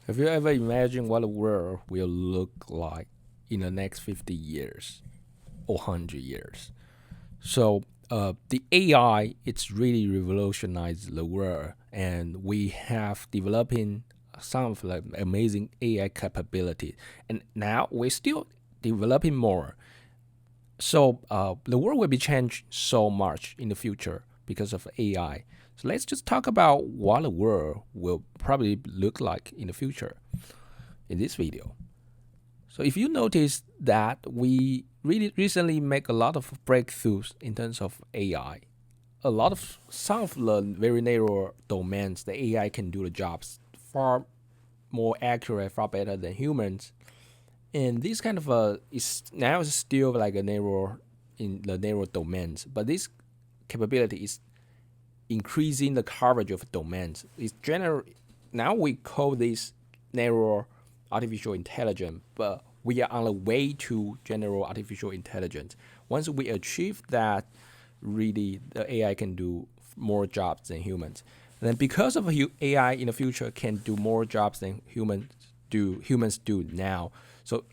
Have you ever imagined what the world will look like in the next 50 years or 100 years? So, the AI, it's really revolutionized the world, and we have developing some of like amazing AI capability, and now we're still developing more. So, the world will be changed so much in the future because of AI. So let's just talk about what the world will probably look like in the future in this video. So if you notice that we really recently make a lot of breakthroughs in terms of AI, a lot of some of the very narrow domains the AI can do the jobs far more accurate, far better than humans. And this kind of is now is still like a narrow in the narrow domains, but this capability is increasing the coverage of domains. It's general. Now we call this narrow artificial intelligence, but we are on the way to general artificial intelligence. Once we achieve that, really the AI can do more jobs than humans. And then because of AI in the future can do more jobs than humans do now. So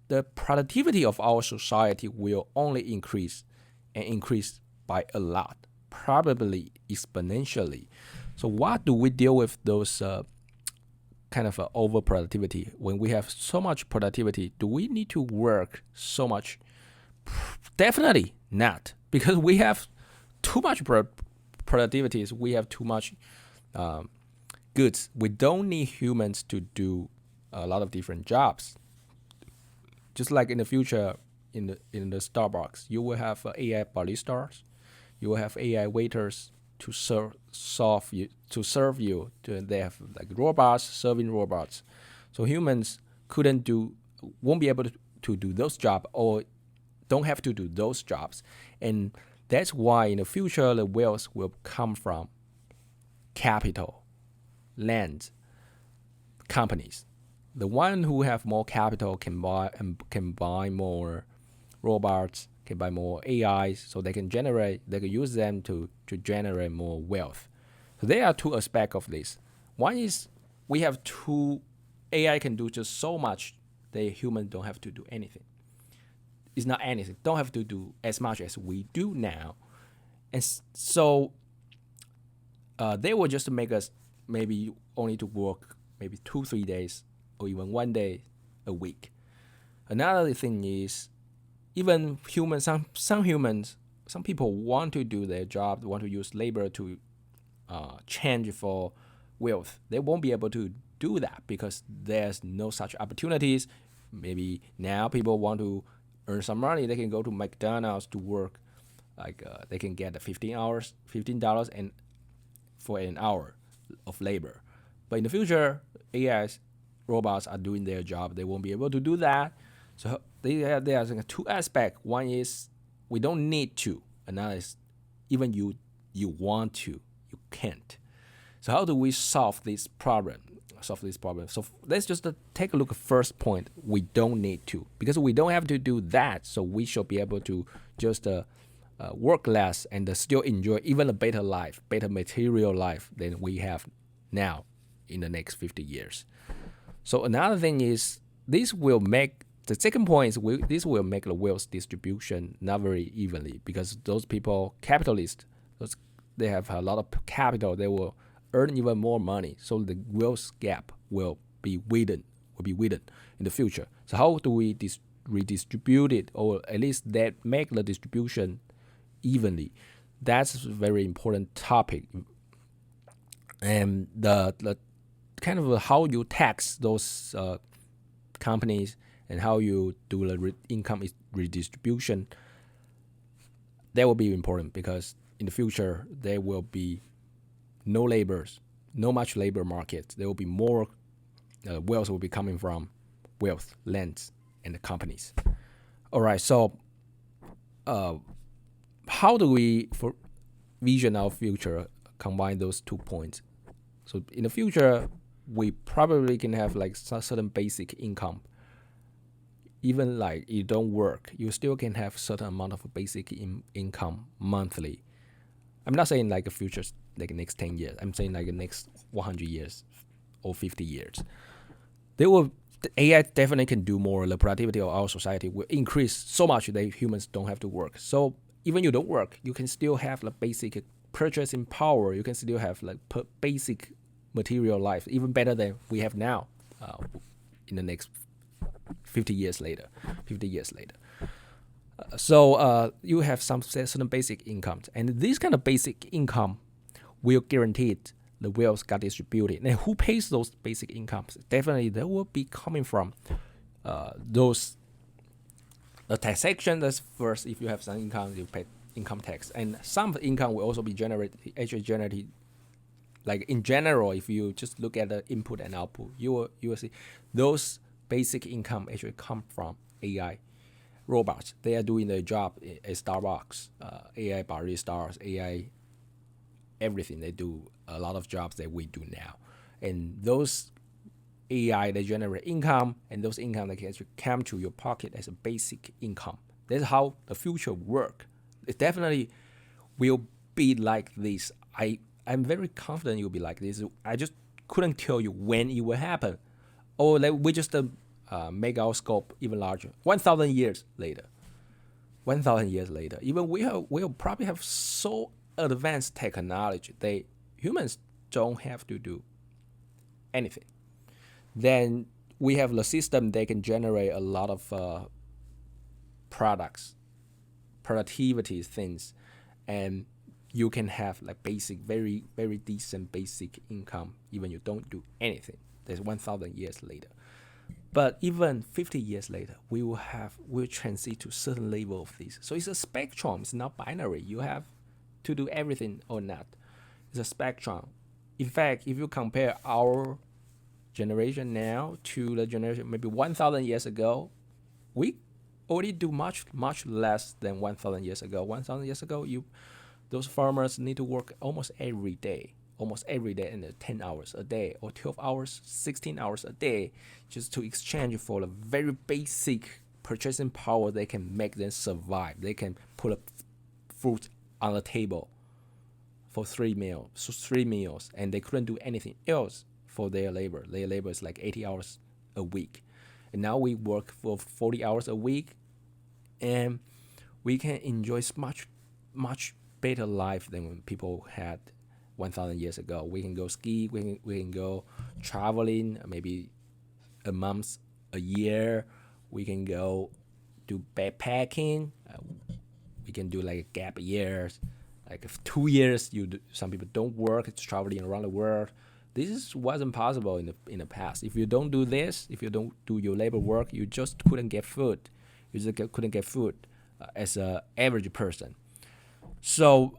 the productivity of our society will only increase and increase by a lot, probably exponentially. So, what do we deal with those kind of over productivity when we have so much productivity? Do we need to work so much? Definitely not, because we have too much productivity. We have too much um, goods. We don't need humans to do a lot of different jobs. Just like in the future, in the Starbucks, you will have AI baristas, you will have AI waiters to serve you. They have like robots serving robots, so humans couldn't do won't be able to do those jobs or don't have to do those jobs, and that's why in the future the wealth will come from capital, land, companies. The one who have more capital can buy more robots, can buy more AIs, so they can use them to generate more wealth. So there are two aspects of this. One is we have two AI can do just so much that humans don't have to do anything. It's not anything. Don't have to do as much as we do now, and so they will just make us maybe only to work maybe 2 3 days or even one day a week. Another thing is even humans, some humans, some people want to do their job, want to use labor to change for wealth. They won't be able to do that because there's no such opportunities. Maybe now people want to earn some money, they can go to McDonald's to work. Like they can get 15 hours, $15 and for an hour of labor. But in the future, AI robots are doing their job. They won't be able to do that. So there's two aspects. One is we don't need to. Another is even you want to, you can't. So how do we solve this problem? So let's just take a look at first point. We don't need to because we don't have to do that. So we should be able to just work less and still enjoy even a better life, better material life than we have now in the next 50 years. So another thing is this will make the second point is this will make the wealth distribution not very evenly because those people, capitalists, they have a lot of capital. They will earn even more money. So the wealth gap will be widened in the future. So how do we redistribute it, or at least that make the distribution evenly? That's a very important topic, and the kind of how you tax those companies and how you do the income redistribution, that will be important because in the future there will be no labors, no much labor markets. There will be more wealth will be coming from wealth, lands, and the companies. All right, so uh, how do we for vision our future combine those 2 points? So in the future, we probably can have like certain basic income. Even like you don't work, you still can have certain amount of basic income monthly. I'm not saying like a future like the next 10 years. I'm saying like the next 100 years or 50 years. The AI definitely can do more. The productivity of our society will increase so much that humans don't have to work. So even you don't work, you can still have like basic purchasing power. You can still have like basic material life, even better than we have now. In the next 50 years later. So you have some certain basic incomes, and this kind of basic income will guarantee the wealth got distributed. And who pays those basic incomes? Definitely, they will be coming from those the taxation. That's first. If you have some income, you pay income tax, and some income will also be generated. Like in general, if you just look at the input and output, you will see those basic income actually come from AI robots. They are doing their job at Starbucks, AI baristas, AI everything. They do a lot of jobs that we do now, and those AI they generate income, and those income they can actually come to your pocket as a basic income. That's how the future work. It definitely will be like this. I'm very confident it will be like this. I just couldn't tell you when it will happen. Or like we just make our scope even larger. 1,000 years later. 1,000 years later. Even we'll probably have so advanced technology that humans don't have to do anything. Then we have the system that can generate a lot of products, productivity things, and you can have like basic, very, very decent basic income even you don't do anything. That's 1,000 years later. But even 50 years later, we'll transit to certain level of this. So it's a spectrum. It's not binary. You have to do everything or not. It's a spectrum. In fact, if you compare our generation now to the generation maybe 1,000 years ago, we already do much, much less than 1,000 years ago. 1,000 years ago, those farmers need to work almost every day and 10 hours a day or 12 hours, 16 hours a day just to exchange for the very basic purchasing power they can make them survive. They can put up food on the table for 3 meals, and they couldn't do anything else for their labor. Their labor is like 80 hours a week. And now we work for 40 hours a week, and we can enjoy much, much better life than when people had 1,000 years ago. We can go ski, we can go traveling, maybe a month, a year. We can go do backpacking. We can do like gap years, like 2 years. Some people don't work, it's traveling around the world. This wasn't possible in the past. If you don't do this, if you don't do your labor work, you just couldn't get food. You just couldn't get food as an average person. So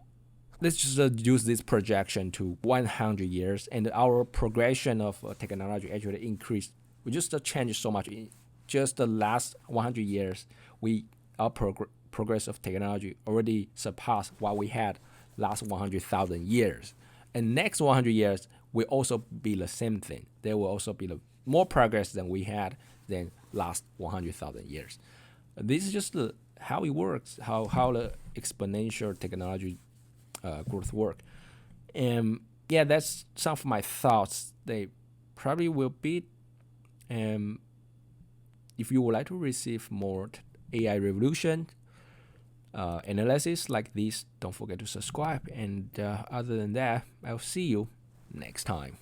let's just use this projection to 100 years, and our progression of technology actually increased. We just changed so much. In just the last 100 years, our progress of technology already surpassed what we had last 100,000 years. And next 100 years will also be the same thing. There will also be more progress than we had than last 100,000 years. This is just how it works, how the exponential technology growth work. And yeah, that's some of my thoughts. They probably will be. If you would like to receive more AI revolution analysis like this, don't forget to subscribe. And other than that, I'll see you next time.